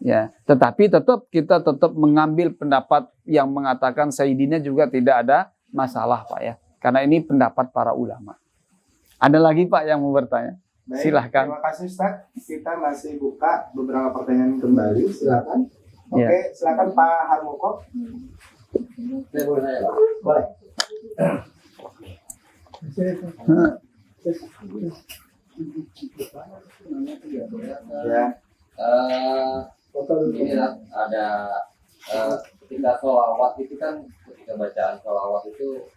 Ya, tetapi kita tetap mengambil pendapat yang mengatakan Sayyidina juga tidak ada masalah Pak ya. Karena ini pendapat para ulama. Ada lagi Pak yang mau bertanya? Baik, Silahkan. Terima kasih Ustaz. Kita masih buka beberapa pertanyaan kembali. Silakan. Oke, Ya. silakan Pak Harmoko. Saya boleh nanya, Pak? Boleh. Ya. Ini ada ketika sholawat itu kan, ketika bacaan sholawat itu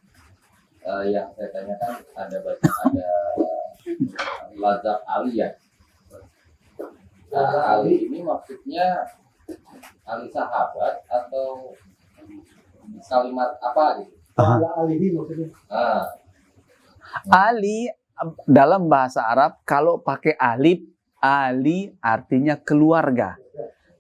yang saya tanyakan ada lazat Ali ya. Ali ini maksudnya Ali sahabat atau kalimat apa gitu? Ala alihi maksudnya. Ali dalam bahasa Arab kalau pakai alif, Ali artinya keluarga.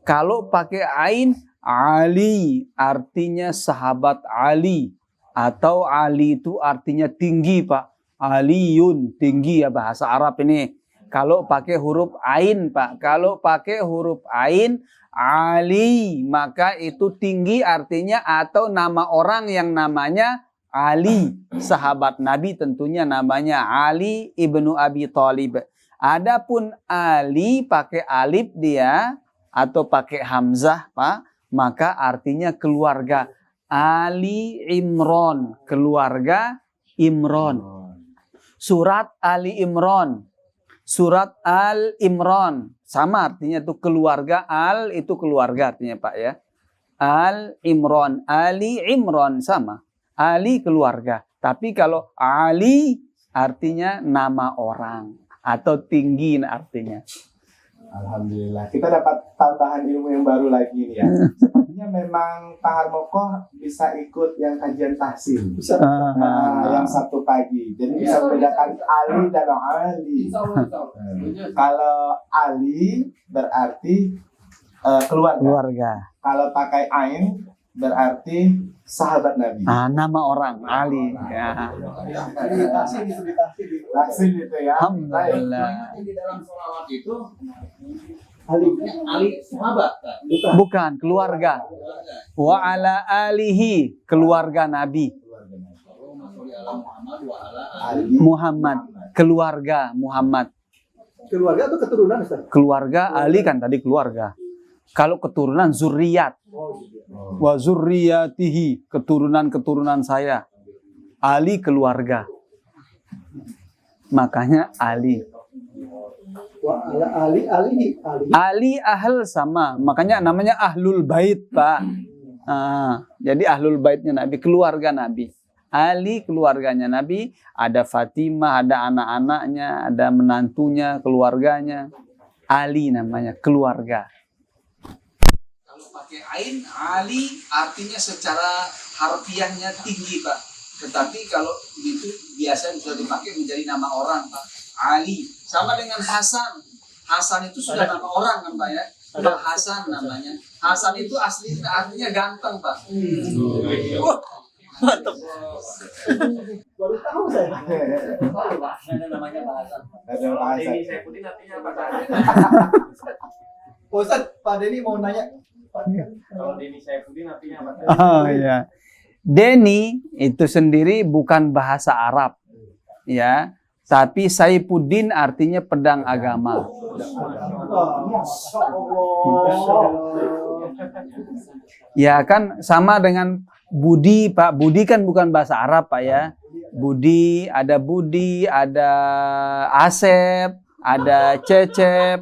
Kalau pakai ain, Ali artinya sahabat Ali. Atau Ali itu artinya tinggi Pak. Aliyun, tinggi ya bahasa Arab ini. Kalau pakai huruf ain Pak. Kalau pakai huruf ain, Ali, maka itu tinggi artinya atau nama orang yang namanya Ali. Sahabat Nabi tentunya namanya Ali ibnu Abi Thalib. Adapun Ali pakai alif dia atau pakai hamzah Pak, maka artinya keluarga. Ali Imron, keluarga Imron. Surat Ali Imron, surat Al Imron, sama artinya itu keluarga. Al itu keluarga artinya Pak ya. Al Imron, Ali Imron sama. Ali keluarga. Tapi kalau Ali artinya nama orang atau tinggi artinya. Alhamdulillah. Kita dapat tambahan ilmu yang baru lagi nih ya. Sepertinya memang Pak Harmoko bisa ikut yang kajian tahsin. Bisa. Yang Sabtu pagi. Jadi bisa membedakan Ali dan Ali. Kalau Ali berarti keluarga. Keluarga. Kalau pakai ain berarti sahabat Nabi. Nama orang Ali. Ya. Tahsin itu ya. Alhamdulillah. Di dalam sholawat itu Ali. sahabat kan? Bukan keluarga. Wa ala alihi, keluarga Nabi. Ali. Muhammad, keluarga Muhammad. Keluarga atau keturunan Ustaz? Keluarga Ali kan tadi keluarga. Kalau keturunan zurriyat. Wa zurriyatihi, keturunan-keturunan saya. Ali keluarga. Makanya Ali. Wa ala alihi. Ali ahl sama, makanya namanya ahlul bait Pak. Jadi ahlul baitnya Nabi, keluarga Nabi. Ali keluarganya Nabi, ada Fatimah, ada anak-anaknya, ada menantunya, keluarganya. Ali namanya, keluarga. Kalau pakai ain, Ali artinya secara harfiahnya tinggi Pak. Tetapi kalau itu biasa bisa dipakai menjadi nama orang Pak. Ali, sama dengan Hasan. Hasan itu sudah nama orang kan Pak ya. Pak Hasan namanya. Hasan itu asli artinya ganteng Pak. Wah, mantap. Baru tahu saya. Ada namanya bahasan. Ada bahasa. Pak Ustaz, Pak Denny mau nanya. Kalau Denny Saifuddin artinya apa? Oh iya. Deni itu sendiri bukan bahasa Arab. Ya. Tapi Saifuddin artinya pedang agama. Ya kan sama dengan Budi Pak. Budi kan bukan bahasa Arab Pak ya. Budi, ada Asep, ada Cecep.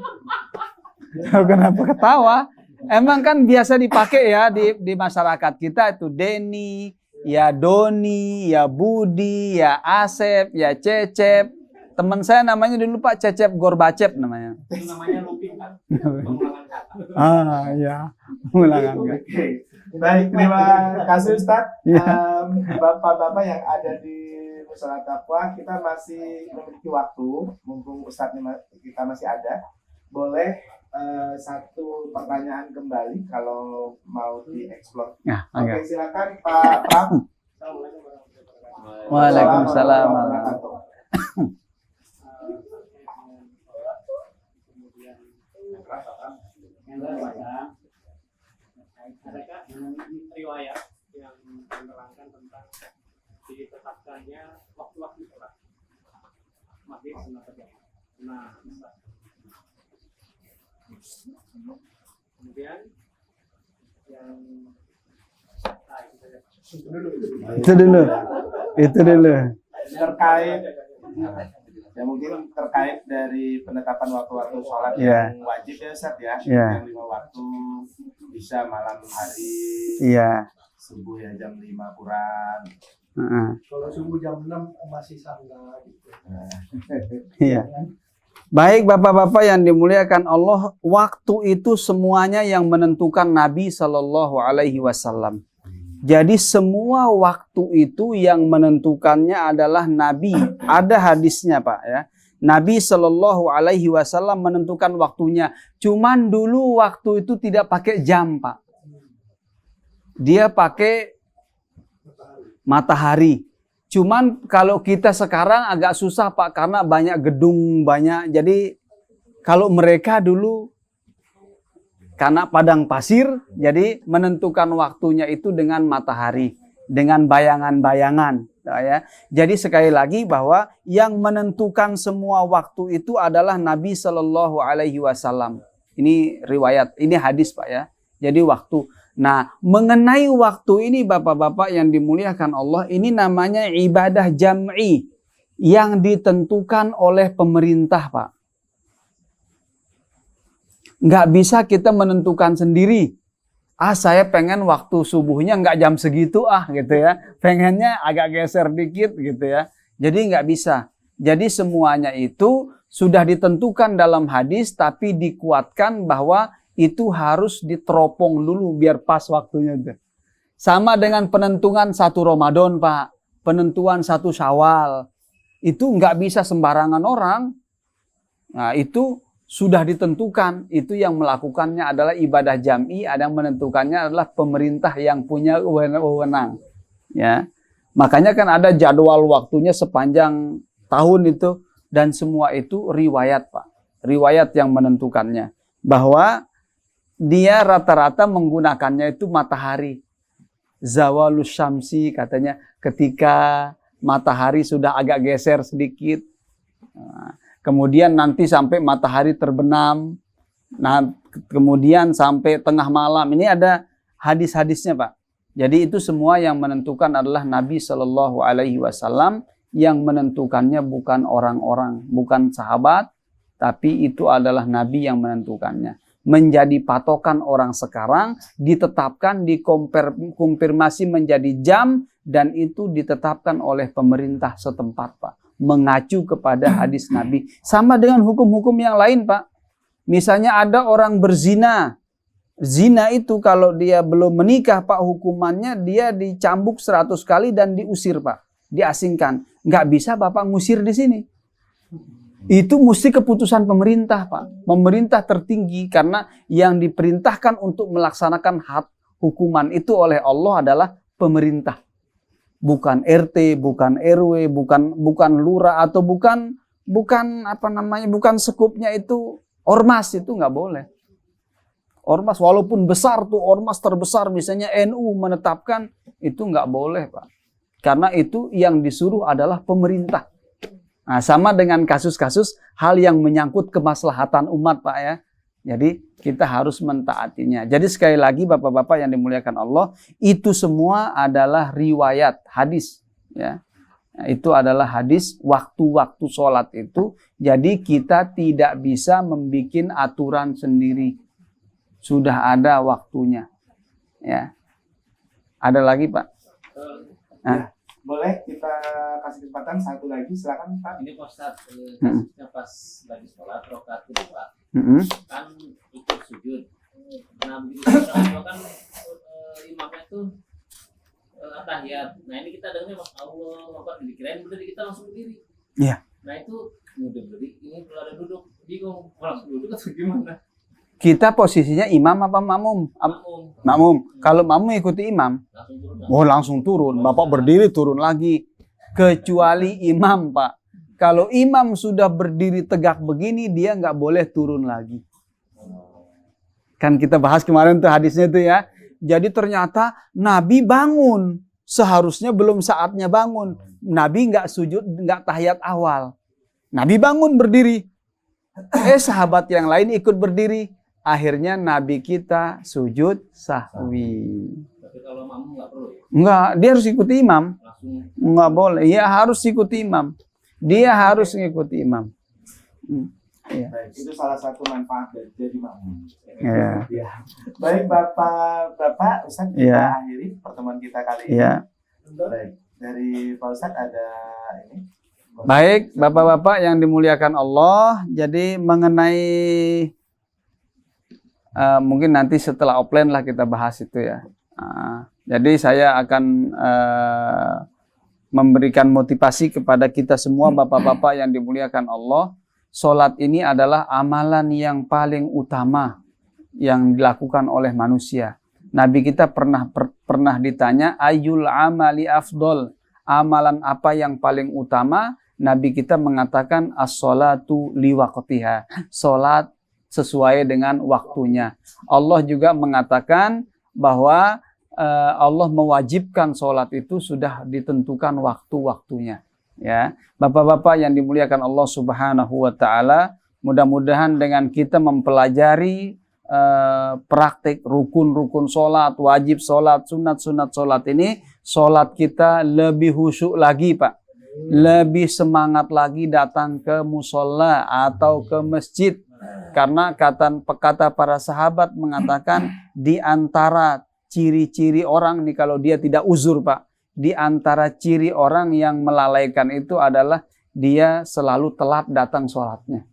Kenapa ketawa? Emang kan biasa dipakai ya di masyarakat kita itu Deni, ya Doni, ya Budi, ya Asep, ya Cecep. Teman saya namanya dulu Pak Cecep Gorbacep namanya. Namanya Lupin kan. Ya, ulangan. Oke. Baik, terima kasih Ustadz. Ya. Bapak-bapak yang ada di Mushola Taqwa, kita masih memiliki waktu, mumpung Ustadznya kita masih ada. Boleh satu pertanyaan kembali kalau mau dieksplor. Ya, Oke, silakan Pak Pram. Waalaikumsalam. Adakah riwayat yang menerangkan tentang ditetapkannya waktu-waktu sholat maghrib sunat berjamaah? Nah, bisa. Kemudian yang Itu dulu. Terkait ya mungkin terkait dari penetapan waktu-waktu sholat Iya. yang wajib ya Ustaz ya, Iya. yang 5 waktu bisa malam hari, Iya. subuh ya jam 5 kurang. Heeh. Kalau subuh jam 6 masih sanggah gitu. Iya. Baik Bapak-bapak yang dimuliakan Allah, waktu itu semuanya yang menentukan Nabi Shallallahu Alaihi Wasallam. Jadi semua waktu itu yang menentukannya adalah Nabi. Ada hadisnya Pak ya. Nabi Shallallahu Alaihi Wasallam menentukan waktunya. Cuman dulu waktu itu tidak pakai jam Pak. Dia pakai matahari. Cuman kalau kita sekarang agak susah Pak karena banyak gedung banyak. Jadi kalau mereka dulu karena padang pasir, jadi menentukan waktunya itu dengan matahari, dengan bayangan-bayangan. Ya. Jadi sekali lagi bahwa yang menentukan semua waktu itu adalah Nabi Shallallahu Alaihi Wasallam. Ini riwayat, ini hadis Pak ya. Jadi waktu. Nah, mengenai waktu ini Bapak-bapak yang dimuliakan Allah, ini namanya ibadah jam'i yang ditentukan oleh pemerintah Pak. Nggak bisa kita menentukan sendiri. Saya pengen waktu subuhnya nggak jam segitu gitu ya. Pengennya agak geser dikit gitu ya. Jadi nggak bisa. Jadi semuanya itu sudah ditentukan dalam hadis tapi dikuatkan bahwa itu harus diteropong dulu biar pas waktunya. Sama dengan penentuan 1 Ramadan Pak. Penentuan 1 Syawal. Itu nggak bisa sembarangan orang. Nah itu sudah ditentukan, itu yang melakukannya adalah ibadah jam'i, ada yang menentukannya adalah pemerintah yang punya wewenang. Ya, makanya kan ada jadwal waktunya sepanjang tahun itu dan semua itu riwayat Pak, riwayat yang menentukannya bahwa dia rata-rata menggunakannya itu matahari, zawalus syamsi katanya ketika matahari sudah agak geser sedikit. Kemudian nanti sampai matahari terbenam. Nah, kemudian sampai tengah malam. Ini ada hadis-hadisnya Pak. Jadi itu semua yang menentukan adalah Nabi Shallallahu Alaihi Wasallam. Yang menentukannya bukan orang-orang, bukan sahabat. Tapi itu adalah Nabi yang menentukannya. Menjadi patokan orang sekarang, ditetapkan, dikonfirmasi menjadi jam. Dan itu ditetapkan oleh pemerintah setempat Pak. Mengacu kepada hadis Nabi. Sama dengan hukum-hukum yang lain Pak. Misalnya ada orang berzina. Zina itu kalau dia belum menikah Pak, hukumannya dia dicambuk 100 kali dan diusir Pak. Diasingkan. Nggak bisa Bapak ngusir di sini. Itu mesti keputusan pemerintah Pak. Pemerintah tertinggi karena yang diperintahkan untuk melaksanakan hak hukuman itu oleh Allah adalah pemerintah. Bukan RT, bukan RW, bukan lurah atau bukan sekupnya itu ormas, itu nggak boleh. Ormas walaupun besar tuh, ormas terbesar misalnya NU menetapkan itu nggak boleh Pak. Karena itu yang disuruh adalah pemerintah. Nah, sama dengan kasus-kasus hal yang menyangkut kemaslahatan umat Pak ya. Jadi kita harus mentaatinya. Jadi sekali lagi Bapak-bapak yang dimuliakan Allah, itu semua adalah riwayat hadis. Ya. Nah, itu adalah hadis waktu-waktu sholat itu. Jadi kita tidak bisa membuat aturan sendiri. Sudah ada waktunya. Ya. Ada lagi Pak? Nah. Boleh kita kasih kesempatan satu lagi, silakan Pak. Ini Pak Ustaz, kasusnya pas lagi sholat rakaat kedua kan ikut sujud. Nah begitu sholat kan imamnya tuh tahiyat. Nah ini kita dengarnya mas Allah, apa dikirain berdiri, kita langsung berdiri. Iya. Nah itu udah berdiri, ini belum ada duduk, bingung langsung duduk atau gimana? Kita posisinya imam apa makmum? Makmum, Makmum. Kalau makmum ikuti imam, langsung turun. oh langsung turun. Bapak berdiri turun lagi. Kecuali imam, Pak. Kalau imam sudah berdiri tegak begini, dia nggak boleh turun lagi. Kan kita bahas kemarin tuh hadisnya itu ya. Jadi ternyata Nabi bangun. Seharusnya belum saatnya bangun. Nabi nggak sujud, nggak tahiyat awal. Nabi bangun berdiri. Sahabat yang lain ikut berdiri. Akhirnya Nabi kita sujud sahwi. Tapi kalau makmum nggak perlu ya? Enggak, dia harus ikuti imam. Langsung Enggak boleh. Ya harus ikuti imam. Dia harus mengikuti imam. Ya. Baik, itu salah satu manfaat dari jadi makmum. Ya. Ya. Baik Bapak Ustadz, kita Ya. akhiri pertemuan kita kali ini. Ya. Baik, dari Pak Ustadz ada ini. Baik, Bapak-bapak yang dimuliakan Allah. Jadi mengenai mungkin nanti setelah offline lah kita bahas itu ya. Jadi saya akan memberikan motivasi kepada kita semua Bapak-bapak yang dimuliakan Allah. Salat ini adalah amalan yang paling utama yang dilakukan oleh manusia. Nabi kita pernah ditanya, ayyul amali afdol, amalan apa yang paling utama? Nabi kita mengatakan as-salatu liwaqtiha, salat sesuai dengan waktunya. Allah juga mengatakan bahwa Allah mewajibkan salat itu sudah ditentukan waktu-waktunya. Ya, Bapak-bapak yang dimuliakan Allah Subhanahu wa taala, mudah-mudahan dengan kita mempelajari praktik rukun-rukun salat, wajib salat, sunat-sunat salat ini, salat kita lebih khusyuk lagi, Pak. Lebih semangat lagi datang ke musola atau ke masjid. Karena kata para sahabat mengatakan di antara ciri-ciri orang nih kalau dia tidak uzur, Pak. Di antara ciri orang yang melalaikan itu adalah dia selalu telat datang sholatnya.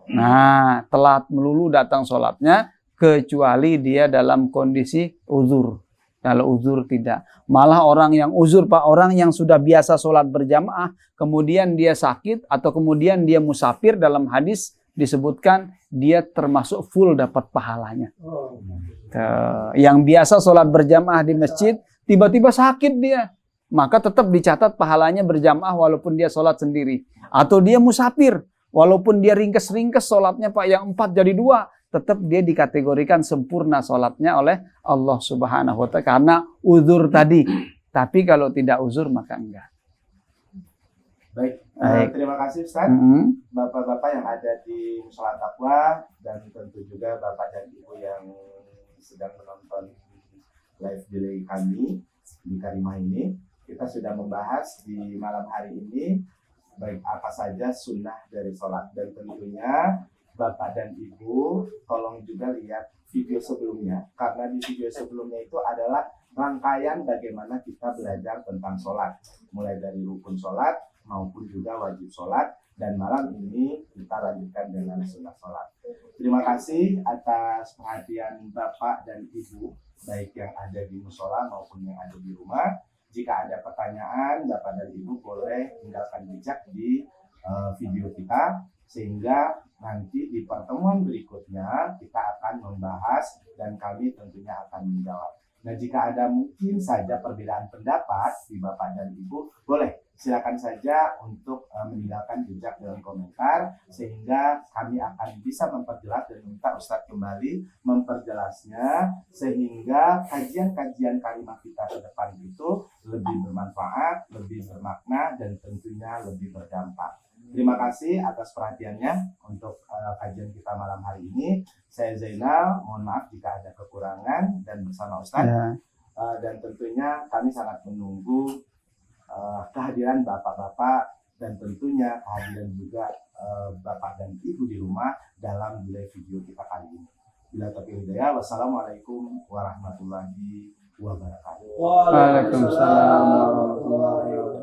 Nah, telat melulu datang sholatnya kecuali dia dalam kondisi uzur. Kalau uzur tidak. Malah orang yang uzur, Pak, orang yang sudah biasa sholat berjamaah, kemudian dia sakit atau kemudian dia musafir, dalam hadis disebutkan dia termasuk full dapat pahalanya. Yang biasa sholat berjamaah di masjid, tiba-tiba sakit dia, maka tetap dicatat pahalanya berjamaah walaupun dia sholat sendiri. Atau dia musafir, walaupun dia ringkes-ringkes sholatnya, Pak, yang 4 jadi 2, tetap dia dikategorikan sempurna sholatnya oleh Allah Subhanahu wa ta'ala karena uzur tadi. Tapi kalau tidak uzur maka enggak. Baik, terima kasih Ustaz. Bapak-bapak yang ada di Mushola Taqwa dan tentu juga Bapak dan Ibu yang sedang menonton live delay kami di Karimah ini. Kita sudah membahas di malam hari ini baik apa saja sunnah dari sholat, dan tentunya Bapak dan Ibu tolong juga lihat video sebelumnya, karena di video sebelumnya itu adalah rangkaian bagaimana kita belajar tentang sholat, mulai dari rukun sholat maupun juga wajib sholat, dan malam ini kita lanjutkan dengan sunnah sholat. Terima kasih atas perhatian Bapak dan Ibu, baik yang ada di musola maupun yang ada di rumah. Jika ada pertanyaan, Bapak dan Ibu boleh tinggalkan jejak di video kita, sehingga nanti di pertemuan berikutnya kita akan membahas dan kami tentunya akan menjawab. Nah, jika ada mungkin saja perbedaan pendapat di Bapak dan Ibu, boleh silakan saja untuk meninggalkan jejak dalam komentar, sehingga kami akan bisa memperjelas dan minta Ustadz kembali memperjelasnya, sehingga kajian-kajian kalimat kita ke depan itu lebih bermanfaat, lebih bermakna, dan tentunya lebih berdampak. Terima kasih atas perhatiannya untuk kajian kita malam hari ini. Saya Zainal, mohon maaf jika ada kekurangan, dan bersama Ustadz dan tentunya kami sangat menunggu kehadiran bapak-bapak dan tentunya kehadiran juga bapak dan ibu di rumah dalam live video kita kali ini. Bila taufiq hidayah, wassalamualaikum warahmatullahi wabarakatuh. Waalaikumsalam warahmatullahi wabarakatuh.